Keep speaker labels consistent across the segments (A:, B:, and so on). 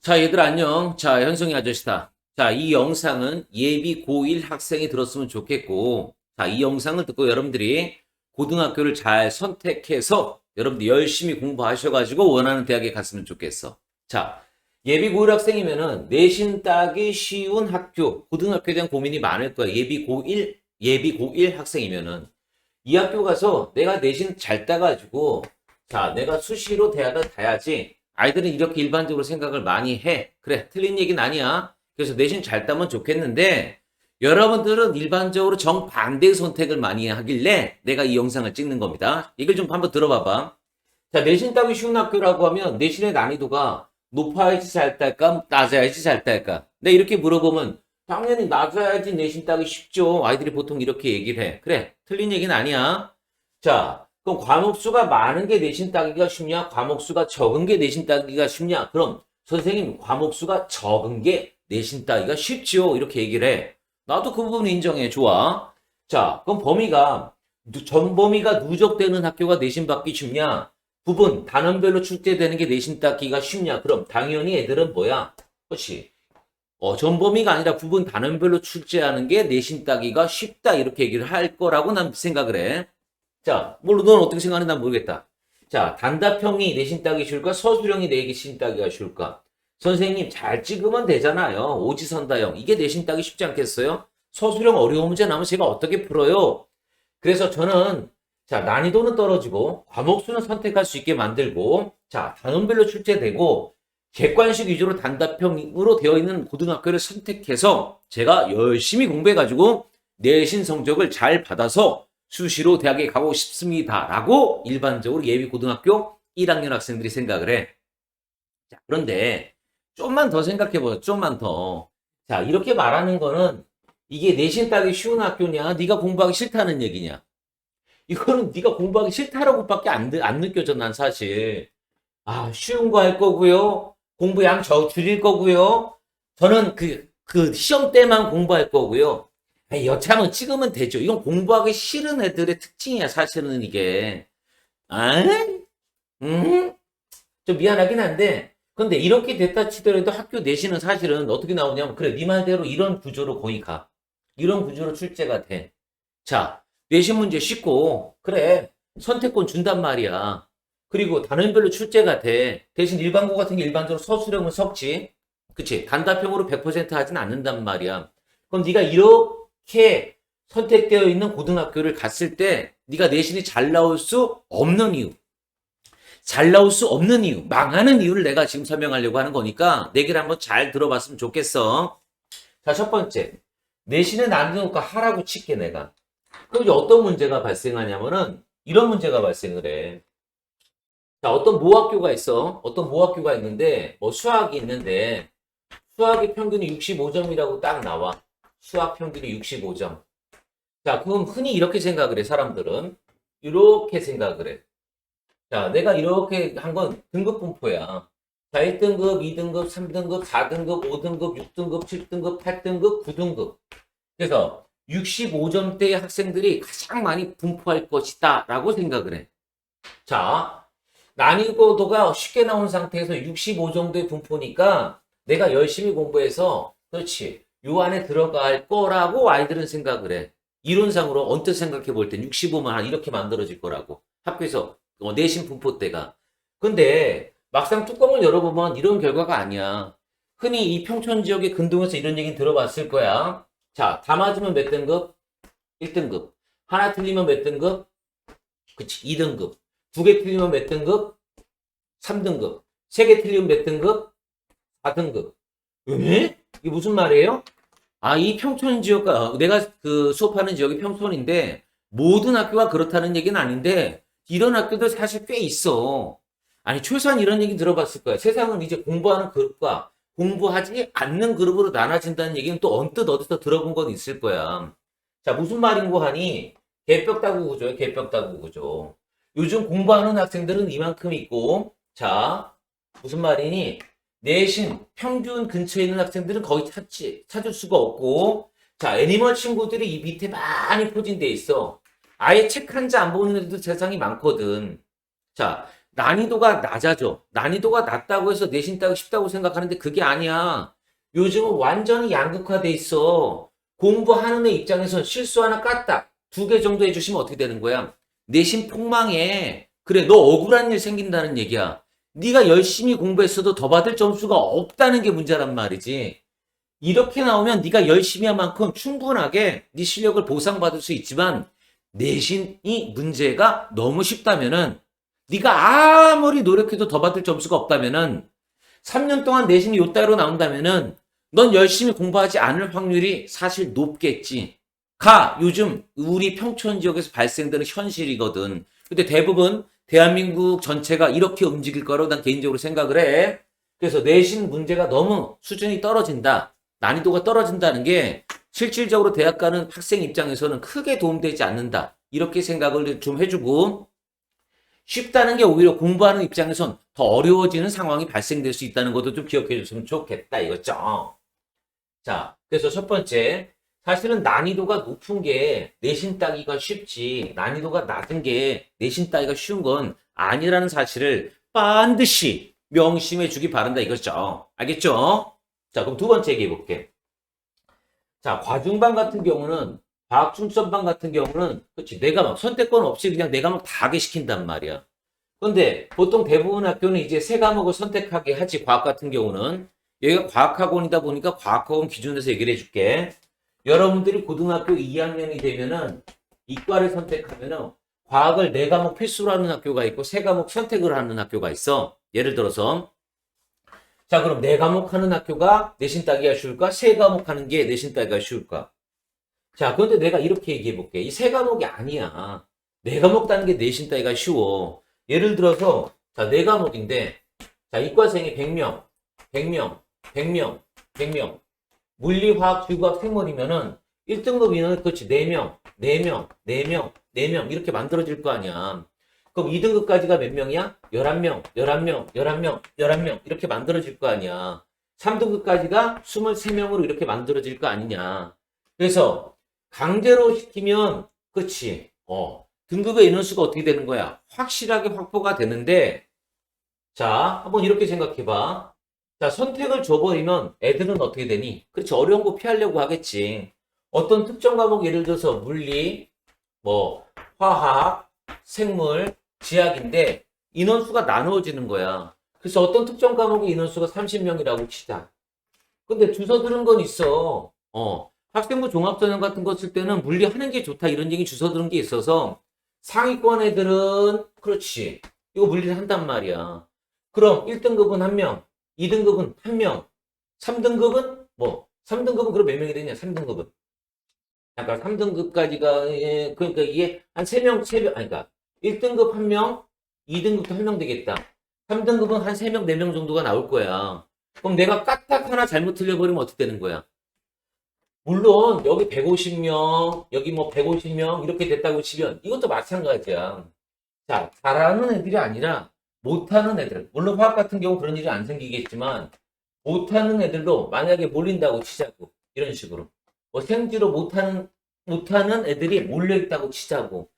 A: 자, 얘들 안녕. 자, 현성이 아저씨다. 자, 이 영상은 예비 고1 학생이 들었으면 좋겠고, 자, 이 영상을 듣고 여러분들이 고등학교를 잘 선택해서 여러분들 열심히 공부하셔가지고 원하는 대학에 갔으면 좋겠어. 자, 예비 고1 학생이면은 내신 따기 쉬운 학교, 고등학교에 대한 고민이 많을 거야. 예비 고1 학생이면은. 이 학교 가서 내가 내신 잘 따가지고, 자, 내가 수시로 대학을 가야지. 아이들은 이렇게 일반적으로 생각을 많이 해. 그래, 틀린 얘기는 아니야. 그래서 내신 잘 따면 좋겠는데, 여러분들은 일반적으로 정반대의 선택을 많이 하길래 내가 이 영상을 찍는 겁니다. 이걸 좀 한번 들어봐봐. 자, 내신 따기 쉬운 학교라고 하면 내신의 난이도가 높아야지 잘 딸까, 낮아야지 잘 딸까? 근데 이렇게 물어보면 당연히 낮아야지 내신 따기 쉽죠. 아이들이 보통 이렇게 얘기를 해. 그래, 틀린 얘기는 아니야. 자, 그럼 과목 수가 많은 게 내신 따기가 쉽냐? 과목 수가 적은 게 내신 따기가 쉽냐? 그럼 선생님, 과목 수가 적은 게 내신 따기가 쉽지요. 이렇게 얘기를 해. 나도 그 부분 인정해. 좋아. 자, 그럼 전 범위가 누적되는 학교가 내신 받기 쉽냐? 부분, 단원별로 출제되는 게 내신 따기가 쉽냐? 그럼 당연히 애들은 뭐야? 그렇지. 전 범위가 아니라 부분 단원별로 출제하는 게 내신 따기가 쉽다. 이렇게 얘기를 할 거라고 난 생각을 해. 자, 물론 넌 어떻게 생각하는지 난 모르겠다. 자, 단답형이 내신 따기 쉬울까? 서술형이 내신 따기가 쉬울까? 선생님 잘 찍으면 되잖아요. 오지선다형. 이게 내신 따기 쉽지 않겠어요? 서술형 어려운 문제 나오면 제가 어떻게 풀어요? 그래서 저는 자, 난이도는 떨어지고 과목 수는 선택할 수 있게 만들고 자, 단원별로 출제되고 객관식 위주로 단답형으로 되어 있는 고등학교를 선택해서 제가 열심히 공부해가지고 내신 성적을 잘 받아서 수시로 대학에 가고 싶습니다. 라고 일반적으로 예비 고등학교 1학년 학생들이 생각을 해. 자, 그런데 좀만 더 생각해보자. 좀만 더. 자, 이렇게 말하는 거는 이게 내신 따기 쉬운 학교냐? 네가 공부하기 싫다는 얘기냐? 이거는 네가 공부하기 싫다라고밖에 안 느껴져, 난 사실. 아, 쉬운 거 할 거고요. 공부 양 줄일 거고요. 저는 그 시험 때만 공부할 거고요. 여차하면 찍으면 되죠. 이건 공부하기 싫은 애들의 특징이야, 사실은 이게. 아, 좀 미안하긴 한데, 근데 이렇게 됐다 치더라도 학교 내신은 사실은 어떻게 나오냐면, 그래, 네 말대로 이런 구조로 거의 가. 이런 구조로 출제가 돼. 자, 내신 문제 쉽고, 그래, 선택권 준단 말이야. 그리고 단원별로 출제가 돼. 대신 일반고 같은 게 일반적으로 서술형은 섞지. 그치? 단답형으로 100% 하진 않는단 말이야. 그럼 네가 이렇게 선택되어 있는 고등학교를 갔을 때 네가 내신이 잘 나올 수 없는 이유. 잘 나올 수 없는 이유. 망하는 이유를 내가 지금 설명하려고 하는 거니까 내 얘기를 한번 잘 들어봤으면 좋겠어. 자, 첫 번째. 내신의 난이도가 하라고 칠게 내가. 그럼 이제 어떤 문제가 발생하냐면은 이런 문제가 발생을 해. 자, 어떤 모학교가 있어. 어떤 모학교가 있는데 뭐 수학이 있는데 수학의 평균이 65점이라고 딱 나와. 수학 평균이 65점. 자, 그럼 흔히 이렇게 생각을 해, 사람들은. 이렇게 생각을 해. 자, 내가 이렇게 한 건 등급 분포야. 자, 1등급, 2등급, 3등급, 4등급, 5등급, 6등급, 7등급, 8등급, 9등급. 그래서 65점대의 학생들이 가장 많이 분포할 것이다 라고 생각을 해. 자, 난이도가 쉽게 나온 상태에서 65 정도의 분포니까 내가 열심히 공부해서 그렇지, 요 안에 들어갈 거라고 아이들은 생각을 해. 이론상으로 언뜻 생각해 볼 땐 65만 한 이렇게 만들어질 거라고. 학교에서 내신 분포대가. 근데 막상 뚜껑을 열어보면 이런 결과가 아니야. 흔히 이 평촌 지역의 근동에서 이런 얘기는 들어봤을 거야. 자, 다 맞으면 몇 등급? 1등급. 하나 틀리면 몇 등급? 그치, 2등급. 두 개 틀리면 몇 등급? 3등급. 세 개 틀리면 몇 등급? 4등급. 에? 이게 무슨 말이에요? 아, 이 평촌 지역가, 내가 그 수업하는 지역이 평촌인데, 모든 학교가 그렇다는 얘기는 아닌데, 이런 학교도 사실 꽤 있어. 아니, 최소한 이런 얘기 들어봤을 거야. 세상은 이제 공부하는 그룹과 공부하지 않는 그룹으로 나눠진다는 얘기는 또 언뜻 어디서 들어본 건 있을 거야. 자, 무슨 말인고 하니, 개벽다구 구조예요, 개벽다구 구조. 요즘 공부하는 학생들은 이만큼 있고, 자, 무슨 말이니? 내신 평균 근처에 있는 학생들은 거의 찾을 수가 없고, 자, 애니멀 친구들이 이 밑에 많이 포진돼 있어. 아예 책 한 자 안 보는 애들도 세상이 많거든. 자, 난이도가 낮아져. 난이도가 낮다고 해서 내신 따기 쉽다고 생각하는데 그게 아니야. 요즘은 완전히 양극화돼 있어. 공부하는 애 입장에선 실수 하나 까딱 두 개 정도 해주시면 어떻게 되는 거야? 내신 폭망해. 그래, 너 억울한 일 생긴다는 얘기야. 네가 열심히 공부했어도 더 받을 점수가 없다는 게 문제란 말이지. 이렇게 나오면 네가 열심히 한 만큼 충분하게 네 실력을 보상받을 수 있지만 내신이 문제가 너무 쉽다면은 네가 아무리 노력해도 더 받을 점수가 없다면은 3년 동안 내신이 요따위로 나온다면은 넌 열심히 공부하지 않을 확률이 사실 높겠지. 요즘 우리 평촌 지역에서 발생되는 현실이거든. 근데 대부분 대한민국 전체가 이렇게 움직일 거라고 난 개인적으로 생각을 해. 그래서 내신 문제가 너무 수준이 떨어진다. 난이도가 떨어진다는 게 실질적으로 대학 가는 학생 입장에서는 크게 도움되지 않는다. 이렇게 생각을 좀 해주고 쉽다는 게 오히려 공부하는 입장에선 더 어려워지는 상황이 발생될 수 있다는 것도 좀 기억해 줬으면 좋겠다 이거죠. 자, 그래서 첫 번째, 사실은 난이도가 높은 게 내신 따기가 쉽지 난이도가 낮은 게 내신 따기가 쉬운 건 아니라는 사실을 반드시 명심해 주기 바란다 이거죠. 알겠죠? 자, 그럼 두 번째 얘기해 볼게. 자, 과중반 같은 경우는 과학 중점반 같은 경우는 그렇지 내가 막 선택권 없이 그냥 내가 막 다 하게 시킨단 말이야. 근데 보통 대부분 학교는 이제 세 과목을 선택하게 하지 과학 같은 경우는 여기가 과학학원이다 보니까 과학학원 기준에서 얘기를 해줄게. 여러분들이 고등학교 2학년이 되면은 이과를 선택하면은 과학을 네 과목 필수로 하는 학교가 있고 세 과목 선택을 하는 학교가 있어. 예를 들어서 자, 그럼 네 과목 하는 학교가 내신 따기가 쉬울까? 세 과목 하는 게 내신 따기가 쉬울까? 자, 그런데 내가 이렇게 얘기해 볼게. 이 세 과목이 아니야. 네 과목 따는 게 내신 따기가 쉬워. 예를 들어서, 자, 네 과목인데, 자, 이과생이 100명, 100명, 100명, 100명. 물리, 화학, 지구과학, 생물이면은 1등급 인원은 그렇지. 4명, 4명, 4명, 4명. 이렇게 만들어질 거 아니야. 그럼 2등급까지가 몇 명이야? 11명, 11명, 11명, 11명. 이렇게 만들어질 거 아니야. 3등급까지가 23명으로 이렇게 만들어질 거 아니냐. 그래서 강제로 시키면, 그치. 등급의 인원수가 어떻게 되는 거야? 확실하게 확보가 되는데, 자, 한번 이렇게 생각해 봐. 자, 선택을 줘버리면 애들은 어떻게 되니? 그렇지. 어려운 거 피하려고 하겠지. 어떤 특정 과목, 예를 들어서 물리, 화학, 생물, 지학인데 인원수가 나누어지는 거야. 그래서 어떤 특정 과목의 인원수가 30명이라고 치자. 근데 주워 들은 건 있어. 학생부 종합전형 같은 거 쓸 때는 물리 하는 게 좋다 이런 얘기 주워 들은 게 있어서 상위권 애들은 그렇지. 이거 물리를 한단 말이야. 그럼 1등급은 1명, 2등급은 1명, 3등급은 3등급은 그럼 몇 명이 되냐? 3등급은. 그러니까 3등급까지가 그러니까 이게 한 3명, 아니 그러니까 1등급 1명, 2등급도 1명 되겠다. 3등급은 한 3명, 4명 정도가 나올 거야. 그럼 내가 까딱 하나 잘못 틀려버리면 어떻게 되는 거야? 물론 여기 150명, 여기 150명 이렇게 됐다고 치면 이것도 마찬가지야. 자, 잘하는 애들이 아니라 못하는 애들. 물론 화학 같은 경우 그런 일이 안 생기겠지만 못하는 애들도 만약에 몰린다고 치자고. 이런 식으로. 생지로 못하는 애들이 몰려있다고 치자고.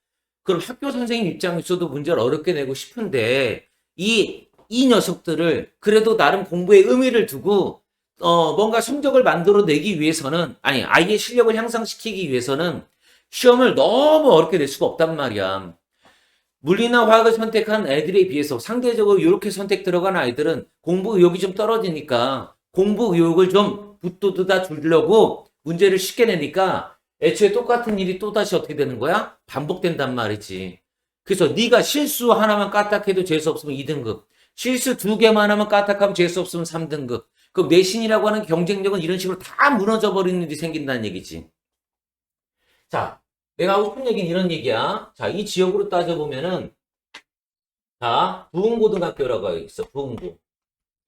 A: 그럼 학교 선생님 입장에서도 문제를 어렵게 내고 싶은데, 이 녀석들을 그래도 나름 공부에 의미를 두고, 뭔가 성적을 만들어내기 위해서는, 아니, 아이의 실력을 향상시키기 위해서는 시험을 너무 어렵게 낼 수가 없단 말이야. 물리나 화학을 선택한 애들에 비해서 상대적으로 이렇게 선택 들어간 아이들은 공부 의욕이 좀 떨어지니까 공부 의욕을 좀 붙돋아 주려고 문제를 쉽게 내니까 애초에 똑같은 일이 또다시 어떻게 되는 거야? 반복된단 말이지. 그래서 네가 실수 하나만 까딱해도 재수 없으면 2등급. 실수 2개만 하면 까딱하면 재수 없으면 3등급. 그럼 내신이라고 하는 경쟁력은 이런 식으로 다 무너져 버리는 일이 생긴다는 얘기지. 자, 내가 하고 싶은 얘기는 이런 얘기야. 자, 이 지역으로 따져보면은 자, 부흥고등학교라고 있어. 부흥고.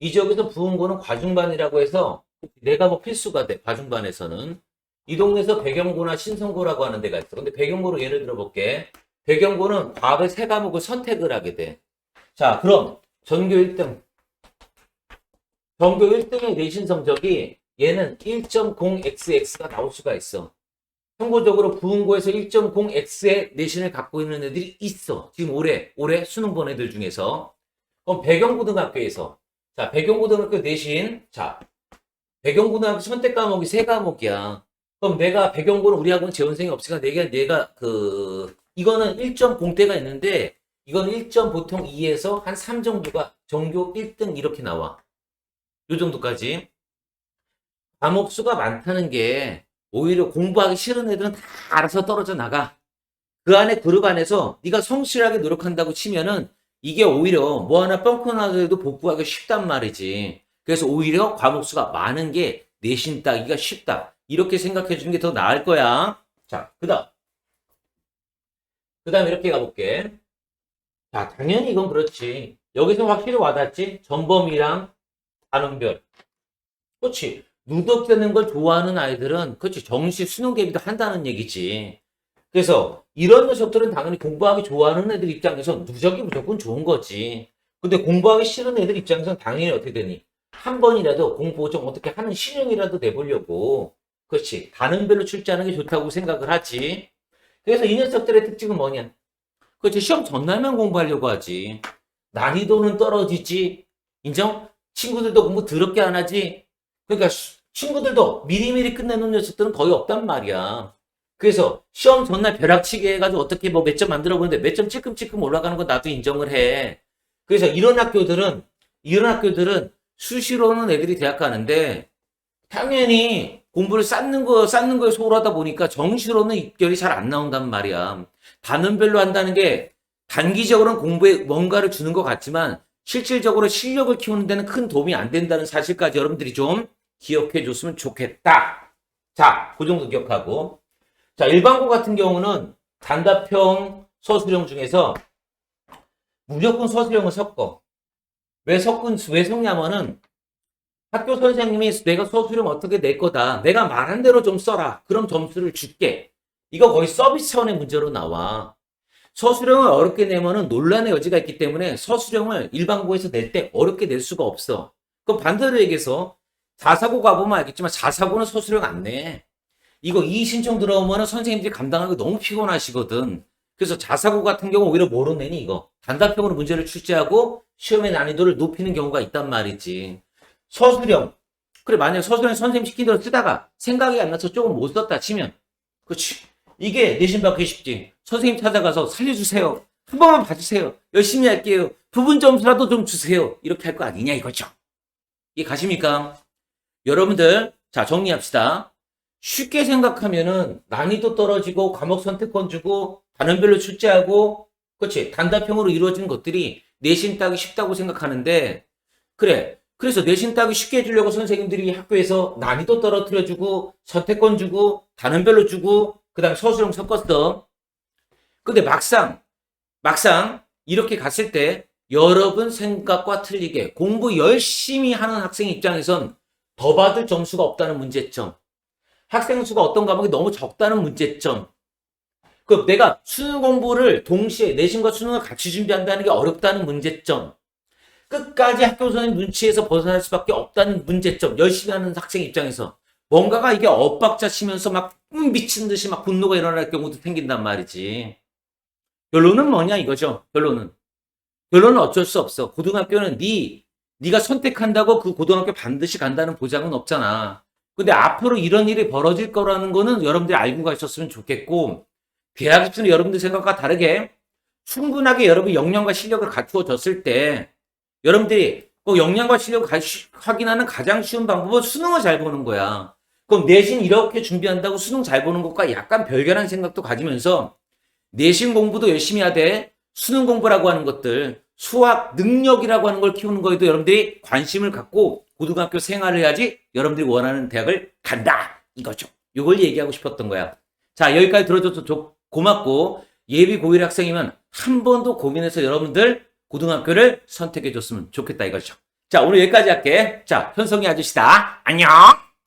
A: 이 지역에서 부흥고는 과중반이라고 해서 내가 필수가 돼. 과중반에서는. 이 동네에서 백영고나 신성고라고 하는 데가 있어. 근데 백영고로 예를 들어 볼게. 백영고는 과학의 세 과목을 선택을 하게 돼. 자, 그럼 전교 1등. 전교 1등의 내신 성적이 얘는 1.0xx가 나올 수가 있어. 참고적으로 부흥고에서 1.0x의 내신을 갖고 있는 애들이 있어. 지금 올해 수능 본 애들 중에서. 그럼 배경고등학교에서 자, 배경고등학교 대신 자, 배경고등학교 선택 과목이 세 과목이야. 그럼 내가 배경고는 우리 학원 재원생이 없으니까 내가 이거는 1.0대가 있는데 이건 1점 보통 2에서 한 3 정도가 전교 1등 이렇게 나와. 요 정도까지. 과목 수가 많다는 게 오히려 공부하기 싫은 애들은 다 알아서 떨어져 나가. 그 안에 그룹 안에서 네가 성실하게 노력한다고 치면은 이게 오히려 뭐 하나 뻥커 나더라도 복구하기 쉽단 말이지. 그래서 오히려 과목 수가 많은 게 내신 따기가 쉽다. 이렇게 생각해 주는 게 더 나을 거야. 자, 그다음 이렇게 가볼게. 자, 당연히 이건 그렇지. 여기서 확실히 와닿지? 전범이랑 단원별. 그렇지. 누덕대는 걸 좋아하는 아이들은 그렇지. 정시 수능 대비도 한다는 얘기지. 그래서 이런 녀석들은 당연히 공부하기 좋아하는 애들 입장에서 누적이 무조건 좋은 거지. 근데 공부하기 싫은 애들 입장에서는 당연히 어떻게 되니? 한 번이라도 공부 좀 어떻게 하는 신용이라도 내보려고. 그렇지. 단원별로 출제하는 게 좋다고 생각을 하지. 그래서 이 녀석들의 특징은 뭐냐? 그렇지. 시험 전날만 공부하려고 하지. 난이도는 떨어지지. 인정? 친구들도 공부 더럽게 안 하지. 그러니까 친구들도 미리미리 끝내놓은 녀석들은 거의 없단 말이야. 그래서 시험 전날 벼락치기 해가지고 어떻게 뭐 몇 점 만들어 보는데 몇 점 찔끔찔끔 올라가는 건 나도 인정을 해. 그래서 이런 학교들은 수시로는 애들이 대학 가는데 당연히 공부를 쌓는 거에 소홀하다 보니까 정시로는 입결이 잘 안 나온단 말이야. 단원별로 한다는 게 단기적으로는 공부에 뭔가를 주는 것 같지만 실질적으로 실력을 키우는 데는 큰 도움이 안 된다는 사실까지 여러분들이 좀 기억해 줬으면 좋겠다. 자, 그 정도 기억하고. 자, 일반고 같은 경우는 단답형 서술형 중에서 무조건 서술형을 섞어. 왜 섞냐면은 학교 선생님이 내가 서술형 어떻게 낼 거다. 내가 말한 대로 좀 써라. 그럼 점수를 줄게. 이거 거의 서비스 차원의 문제로 나와. 서술형을 어렵게 내면은 논란의 여지가 있기 때문에 서술형을 일반고에서 낼 때 어렵게 낼 수가 없어. 그럼 반대로 얘기해서 자사고 가보면 알겠지만 자사고는 서술형 안 내. 이거 이의 신청 들어오면은 선생님들이 감당하기 너무 피곤하시거든. 그래서 자사고 같은 경우 오히려 뭐로 내니 이거? 단답형으로 문제를 출제하고 시험의 난이도를 높이는 경우가 있단 말이지. 서술형. 그래, 만약에 서술형 선생님 시킨 대로 쓰다가 생각이 안 나서 조금 못 썼다 치면 그렇지. 이게 내신 받기 쉽지. 선생님 찾아가서 살려주세요. 한 번만 봐주세요. 열심히 할게요. 부분 점수라도 좀 주세요. 이렇게 할 거 아니냐 이거죠. 이해 가십니까? 여러분들 자 정리합시다. 쉽게 생각하면은 난이도 떨어지고 과목 선택권 주고 단원별로 출제하고 그렇지. 단답형으로 이루어지는 것들이 내신 따기 쉽다고 생각하는데 그래. 그래서 내신 따기 쉽게 해주려고 선생님들이 학교에서 난이도 떨어뜨려주고 선택권 주고 단원별로 주고 그 다음에 서술형 섞었어. 근데 막상 이렇게 갔을 때 여러분 생각과 틀리게 공부 열심히 하는 학생 입장에선 더 받을 점수가 없다는 문제점. 학생 수가 어떤 과목이 너무 적다는 문제점. 그 내가 수능 공부를 동시에 내신과 수능을 같이 준비한다는 게 어렵다는 문제점. 끝까지 학교 선생님 눈치에서 벗어날 수밖에 없다는 문제점. 열심히 하는 학생 입장에서 뭔가가 이게 엇박자 치면서 막 미친 듯이 막 분노가 일어날 경우도 생긴단 말이지. 결론은 뭐냐 이거죠. 결론은 어쩔 수 없어. 고등학교는 네가 선택한다고 그 고등학교 반드시 간다는 보장은 없잖아. 근데 앞으로 이런 일이 벌어질 거라는 거는 여러분들이 알고 가셨으면 좋겠고 대학 입시는 여러분들 생각과 다르게 충분하게 여러분 역량과 실력을 갖추어졌을 때 여러분들이 그 역량과 실력을 확인하는 가장 쉬운 방법은 수능을 잘 보는 거야. 그럼 내신 이렇게 준비한다고 수능 잘 보는 것과 약간 별개라는 생각도 가지면서 내신 공부도 열심히 하되 수능 공부라고 하는 것들 수학 능력이라고 하는 걸 키우는 거에도 여러분들이 관심을 갖고 고등학교 생활을 해야지 여러분들이 원하는 대학을 간다 이거죠. 이걸 얘기하고 싶었던 거야. 자 여기까지 들어줘서 고맙고 예비 고1 학생이면 한 번 더 고민해서 여러분들 고등학교를 선택해 줬으면 좋겠다 이거죠. 자 오늘 여기까지 할게. 자 현성이 아저씨다. 안녕.